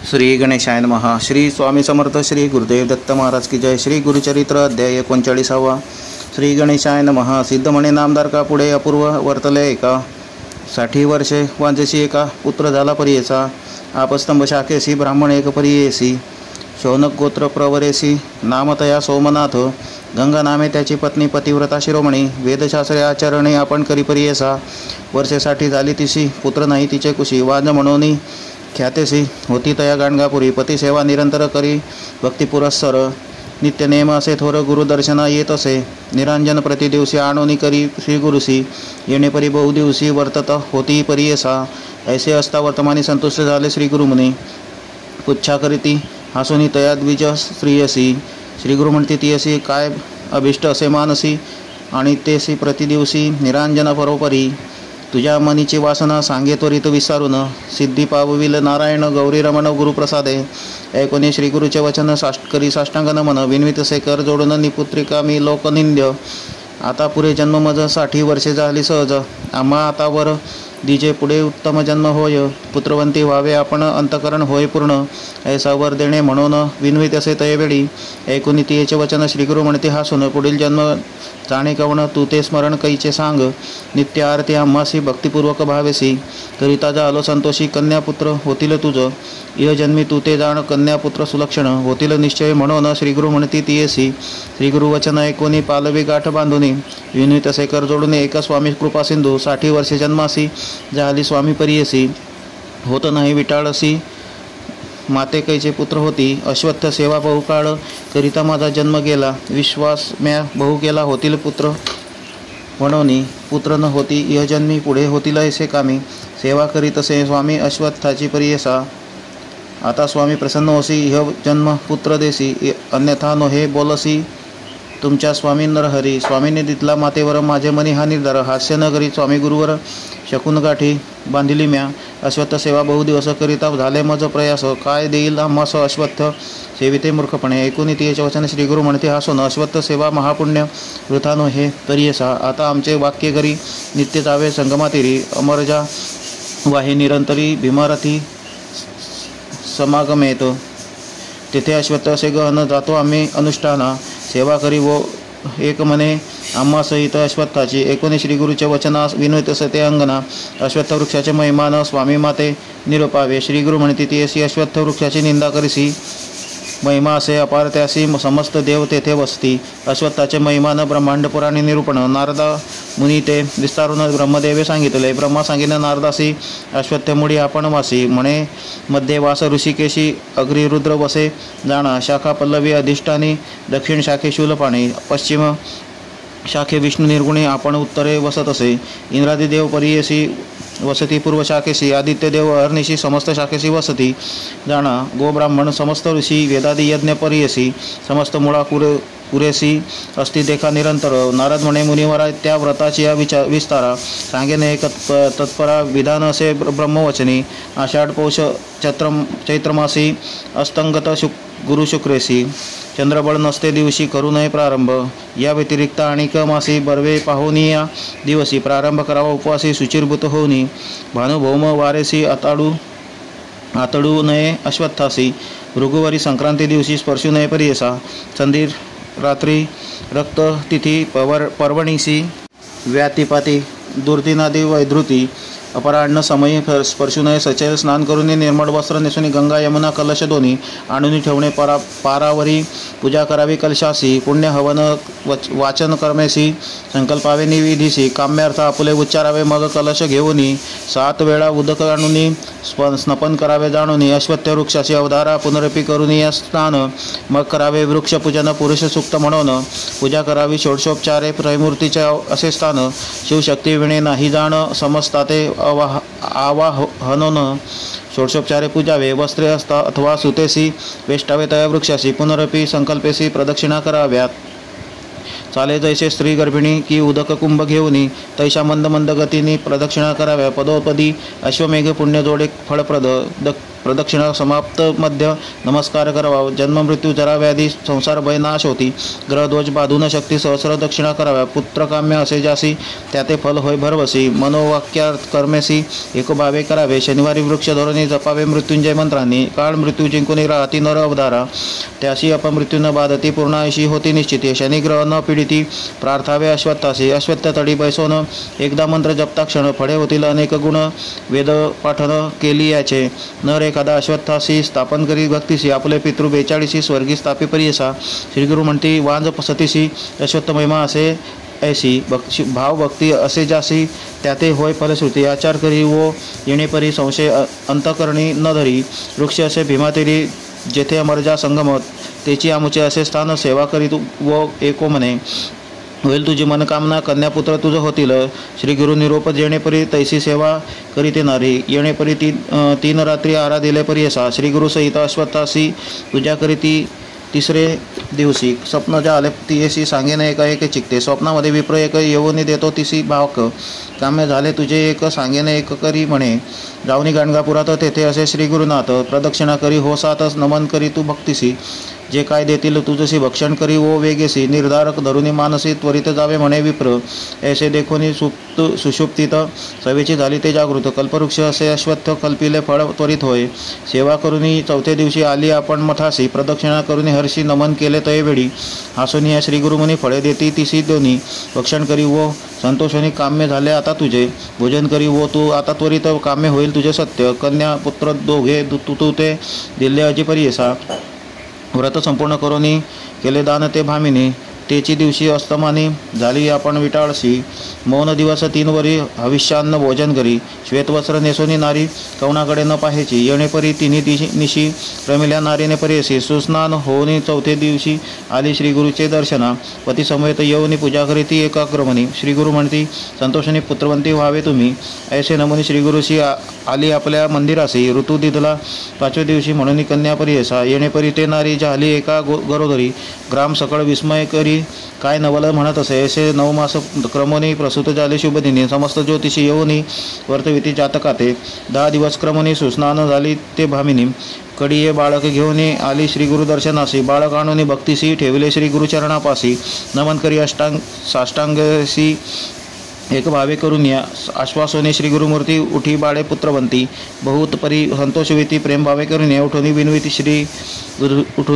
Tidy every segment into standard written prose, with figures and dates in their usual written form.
श्री गणेशाय नमः. श्री स्वामी समर्थ. श्री गुरुदेव दत्त महाराज की जय. श्री गुरुचरित्र अध्याय 39. श्री गणेशाय नमः. सिद्ध म्हणे नामदार का पुढे अपूर्व वर्तले एका 60 वर्षे वांजेसी एका पुत्र झाला परियेचा. आपस्तंभ शाखेसी ब्राह्मण एक परियेसी. शौनक गोत्र प्रवरेसी नामतया सोमनाथ. गंगा नामे त्याची पत्नी पतिव्रता शिरोमणी. वेदशास्त्रे आचरणे आपण करी परियेसा. वर्षे 60 झाली तिशी पुत्र नाही तिचे कुशी. वाज म्हणून ख्यातेसी होती तया गाणगापुरी. पतिसेवा निरंतर करी भक्तिपुरस्सर. नित्य नेम असे थोर गुरुदर्शना येत असे. निरांजन प्रतिदिवसी आणोनी करी श्रीगुरुसी. येणे परी बहुदिवसी वर्तत होती परियेसा. ऐसे असता वर्तमानी संतुष्ट झाले श्रीगुरुमुनी. पुच्छा करीती हासुनी तया द्विज स्त्रियसी. श्रीगुरु म्हणती तियसी काय अभिष्ट असे मानसी. आणि तेसी प्रतिदिवसी निरांजन परोपरी. तुझ्या मनीची वासना सांगे त्वरित विसारून. सिद्धी पावविल नारायण गौरी रमण गुरुप्रसादे. ऐकोनी श्रीगुरुचे वचन करी साष्टांग नमन. विनवितसे कर जोडून निपुत्रिका मी लोकनिंद्य. आता पुरे जन्म मज 60 वर्षे झाली सहज. आम्हा आता वर दिजे पुढे उत्तम जन्म होय. पुत्रवंती व्हावे आपण अंतकरण होय पूर्ण. ऐसा वर देणे म्हणून विनवित असे तयवेळी. ऐकुनी तियेचे वचन श्रीगुरु म्हणते हासून. पुढील जन्म जाणे कवण तू ते स्मरण कैचे सांग. नित्य आरती आम्हासी भक्तिपूर्वक भावेसी. करिता झालो संतोषी कन्यापुत्र होतील तुझ. इह जन्मी तू ते जाण कन्यापुत्र सुलक्षण होतील निश्चय म्हणून श्रीगुरु म्हणती तियेसी. श्रीगुरु वचन ऐकोनी पालवी गाठ बांधुनी. विनवित असे कर जोडून एक स्वामी कृपा सिंधू. 60 वर्षे जन्मासी झाली स्वामी परियेसी. होत नाही विटाळसी माते कैचे पुत्र होती. अश्वत्थ सेवा बहुकाळ करिता माझा जन्म गेला. विश्वास म्या बहु केला होतील पुत्र म्हणून. पुत्र न होती इह जन्मी पुढे होतील ऐसे कामी. सेवा करीत असे स्वामी अश्वत्थाची परियेसा. आता स्वामी प्रसन्न होसी इह जन्म पुत्र देसी. अन्यथा नो हे बोलसी तुमच्या स्वामी नरहरी. स्वामीने दितला मातेवर माझे मनी हा निर्धार. हास्य न करी स्वामी गुरुवर शकून गाठी बांधिली म्या. अश्वत्थ सेवा बहुदिवस करिता झाले मज प्रयास. काय देईल आम्हास अश्वत्थ सेविते मूर्खपणे. ऐकून तियेचे वचन श्रीगुरु म्हणते हासून. अश्वत्थ सेवा महापुण्य वृथानो हे परियेसा. आता आमचे वाक्य करी नित्य जावे संगमातीरी. अमरजा वाहे निरंतरी भीमारथी समागमेत. तेथे अश्वत्थ असे गहन जातो आम्ही अनुष्ठाना. सेवा करी वो एक मने आम्हा सहित अश्वत्थाची. एकोणी श्रीगुरूचे वचनास विनवित सते अंगना. अश्वत्थ वृक्षाचे महिमान स्वामी माते निरोपावे. श्रीगुरु म्हणती तियेसी अश्वत्थ वृक्षाची निंदा करीसी. महिमा असे अपार त्यासी समस्त देव तेथे वसती. अश्वत्थाचे महिमान ब्रह्मांड पुराणी निरूपण. नारदा मुनी ते विस्तारून ब्रह्मदेवे सांगितले. ब्रह्मा सांगितले नारदासी अश्वत्थमुळी आपण वासी. म्हणे मध्ये वास ऋषिकेशी अग्रिरुद्र वसे जाणा. शाखा पल्लवी अधिष्ठानी दक्षिण शाखे शूलपाणी. पश्चिम शाखे विष्णू निर्गुणी आपण उत्तरे वसत असे. इंद्रादी देव परियेसी वसती. पूर्व शाखेसी आदित्य देव अहर्निशी समस्त शाखेसी वसती जाणा. गोब्राह्मण समस्त ऋषी वेदादी यज्ञ परियेसी. समस्त मुळा पुरेसी असती देखा निरंतर. नारद म्हणे मुनिवरा त्या व्रताची या विस्तारा. सांगेने एक तत्परा विधान असे ब्रह्मवचनी. आषाढ पौष चैत्रमासी अस्तंगत गुरु शुक्रेसी. चंद्रबळ नसते दिवशी करू नये प्रारंभ. या व्यतिरिक्त आणिक मासी बर्वे पाहुनी या दिवसी. प्रारंभ करावा उपवासी शुचिरभूत होऊनी. भानुभौम वारेसी आतडू नये अश्वत्थासी. भृगुवारी संक्रांती दिवशी स्पर्शू नये परियेसा. संधी रात्री रक्त तिथी पर्वणीसी. व्यातिपाती दुर्दिनादी वैधृती. अपराह्न समयी स्पर्शू नये. सचैल स्नान करून निर्मळ वस्त्र नेसून गंगा यमुना कलश दोन्ही आणून ठेवणे. पारावरी पूजा करावी कलशासी. पुण्य हवन वाचन कर्मेसी. संकल्पावे निविधीसी. काम्यार्थ आपुले उच्चारावे मग कलश घेऊनी. 7 वेळा उदक आणून स्नपन करावे जाणून. अश्वत्थ वृक्षाची अवधारा पुनरपी करून स्नान. मग करावे वृक्षपूजन पुरुष सूक्त म्हणून. पूजा करावी षोडशोपचारे त्रयमूर्तीचे असे स्थान. शिवशक्ती विणे नाही जाण समजताते आवाहनोन. षोडशोपचारे पूजावे. वस्त्रे असता अथवा सुतेसी वेष्टावे तया वृक्षासी. पुनरपी संकल्पेसी प्रदक्षिणा कराव्यात. चाले जैसे स्त्री गर्भिणी की उदक कुंभ घेऊनी. तैशा मंद मंद गतीने प्रदक्षिणा कराव्या. पदोपदी अश्वमेघ पुण्य जोडे फळप्रद. प्रदक्षिणा समाप्त मध्य नमस्कार करावा. जन्म मृत्यू जरा व्याधी संसार भय नाश होती. ग्रहदोष बाधून शक्ती सहस्र दक्षिणा कराव्या. पुत्रकाम्य असे जासी त्याते फल होय भरवसी. मनोवाक्यार्थ कर्मेसी एक भावे करावे. शनिवारी वृक्ष धोरणी जपावे मृत्युंजय मंत्रांनी. काळ मृत्यू जिंकून राहती नर अवधारा. त्याशी अपमृत्यू न बाधती पूर्णायशी होती निश्चिती. शनिग्रह न पीडिती प्रार्थावे अश्वत्थासी. अश्वत्थ तडी बैसोन एकदा मंत्र जपता क्षण फळे होतील अनेक गुण. वेद पाठन केली याचे नर एखादा अश्वत्थासी स्थापन करी भक्तीसी. आपले पितृ 42 स्वर्गी स्थापी परियसा. श्रीगुरु म्हणती वांज सतीसी अश्वत्थ महिमा असे ऐसी. भाव भक्ती असे जासी त्याते होय फलश्रुती. आचार करी वो येणेपरी संशय अंतकरणी न धरी. वृक्ष असे भीमातेरी जेथे अमरजा संगमत. तेची आमुचे असे स्थान सेवा करीत व एको म्हणे. होईल तुझी मनकामना कन्यापुत्र तुझ होतील. श्री गुरु निरोप जेणेपरी तैसी सेवा करीते नारी. येणेपरी तीन रात्री आराधिले परियसा. श्री गुरु सहित अश्वत्थासी तुझ्या करीती तिसरे दिवशी. स्वप्न आले तियेशी सांगेन एका एक चिकते. स्वप्नामध्ये विप्र एक येऊन देतो तिसी भावक. काम्य झाले तुझे एक सांगेन एक करी म्हणे. जाऊनी गाणगापुरात तेथे असे श्री गुरुनाथ. प्रदक्षिणा करी हो सातस नमन करी तू भक्तीसी. जे काय देतील तुझशी भक्षण करी ओ वेगेसी. निर्धारक धरुनी मानसी त्वरित जावे म्हणे विप्र. ऐसे देखोनी सुषुप्तीत सवेची झाली ते जागृत. कल्पवृक्ष असे अश्वत्थ कल्पिले फळ त्वरित होय. सेवा करुनी चौथे दिवशी आली आपण मठासी. प्रदक्षिणा करुनी हर्षी नमन केले तये वेळी. हासुनी या श्रीगुरुमुनी फळे देती तिसी दोन्ही. भक्षण करी वो संतोषोनी काम्य झाले आता तुझे. भोजन करी वो तू आता त्वरित काम्य होईल तुझे सत्य. कन्या पुत्र दोघे तू ते दिल्ले अजी परियसा. व्रत संपूर्ण करोनी केले दान ते भामिनी. तेची दिवशी अस्तमानी झाली आपण विटाळसी. मौन दिवस 3 वरी हविष्यान्न भोजन करी. श्वेतवस्त्र नेसोनी नारी कवनाकडे न पाहायची. येणेपरी तिन्ही निशी रमिल्या नारीने परियसी. सुस्नान होऊनी चौथे दिवशी आली श्रीगुरूचे दर्शना. पती समवेत येऊनी पूजा करीती एकाग्रमणी. श्रीगुरु म्हणती संतोषाने पुत्रवंती व्हावे तुम्ही. ऐसे नमुनी श्रीगुरुशी आली आपल्या मंदिरासी. ऋतू दिदला 5व्या दिवशी म्हणून कन्या परियसा. येणेपरी ते नारी झाली एका गरोदरी. ग्राम सकळ विस्मय करी काय नवल म्हणत असे. ऐसे 9 मास क्रमोनी प्रसूत झाले शुभदिनी. समस्त ज्योतिषी येऊनी वर्तविती जातकाते. 10 दिवस क्रमोनी सुस्नान झाली ते भामिनी. कडिये बाळक घेऊन आली श्री गुरुदर्शनासी. बाळक आणून भक्तीसी ठेवले श्री गुरुचरणापासी. नमन करी साष्टांगसी एक भावे करून या. आश्वासोने श्री गुरुमूर्ती उठी बाळे पुत्रवंती. बहुत परी संतोषविती प्रेम भावे करून या. उठून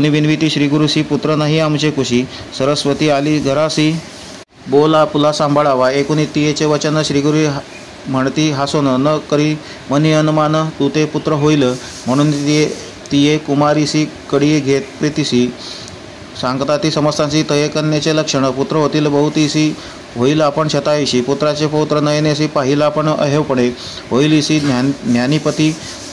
विनविती श्री गुरुसी पुत्र नाही आमचे कुशी. सरस्वती आली घरासी बोला पुला सांभाळावा. एकुणी तियेचे वचन श्रीगुरु म्हणती हासोन. न करी मनी अनुमान तू ते पुत्र होईल. म्हणून तिये कुमारीसी कडी घेत प्रीतीसी. सांगता ती समस्तांची तये कन्येचे लक्षण. पुत्र होतील बहुतीसी होईल आपण शतायुषी. पुत्राचे पौत्र नयनेसी पाहिला आपण अहेवपणे. होईलीसी ज्ञानीपती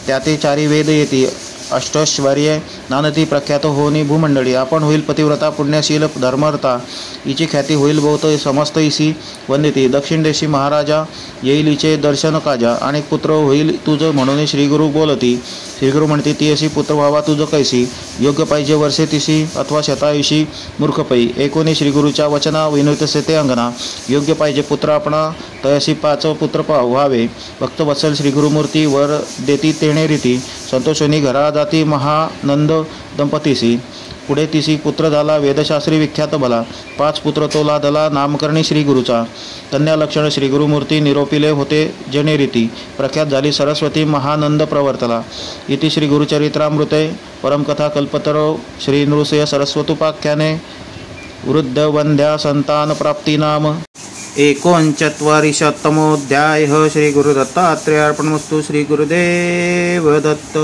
त्याते 4 वेद येती. अष्टैश्वर्ये नानती प्रख्यात होनी भूमंडळी. आपण होईल पतिव्रता पुण्यशील धर्मरता. हिची ख्याती होईल बहुत समस्त इसी वंदिती. दक्षिण देशी महाराजा येईल हिचे दर्शन काजा. आणि पुत्र होईल तुझ म्हणून श्रीगुरु बोलती. श्रीगुरु म्हणते ती अशी पुत्र व्हावा तुझ कैसी. योग्य पाहिजे वर्षे तिसी अथवा शतायुषी मूर्खपै. एकोणी श्रीगुरूच्या वचना विनुतसे ते अंगना. योग्य पाहिजे पुत्र आपणा तयशी 5 पुत्र व्हावे. भक्तवत्सल श्रीगुरुमूर्ती वर देती तेणे रीती. संतोषोनी घरा जाती महानंद दंपतीसी. पुढे तिसी पुत्र झाला वेदशास्त्री विख्यात भला. 5 पुत्र तो लादला नामकरणी श्रीगुरूचा. कन्या लक्षण श्रीगुरुमूर्ती निरोपिले होते जने रीती. प्रख्यात झाली सरस्वती महानंद प्रवर्तला. इति श्री गुरुचरित्रामृते परमकथा कल्पतरो श्री नृसिंह सरस्वतुपाख्याने वृद्धवंद्या संतान प्राप्ती नाम 39तमोऽध्यायः. श्री गुरुदत्तात्रेयार्पणमस्तु. श्री गुरुदेव दत्त.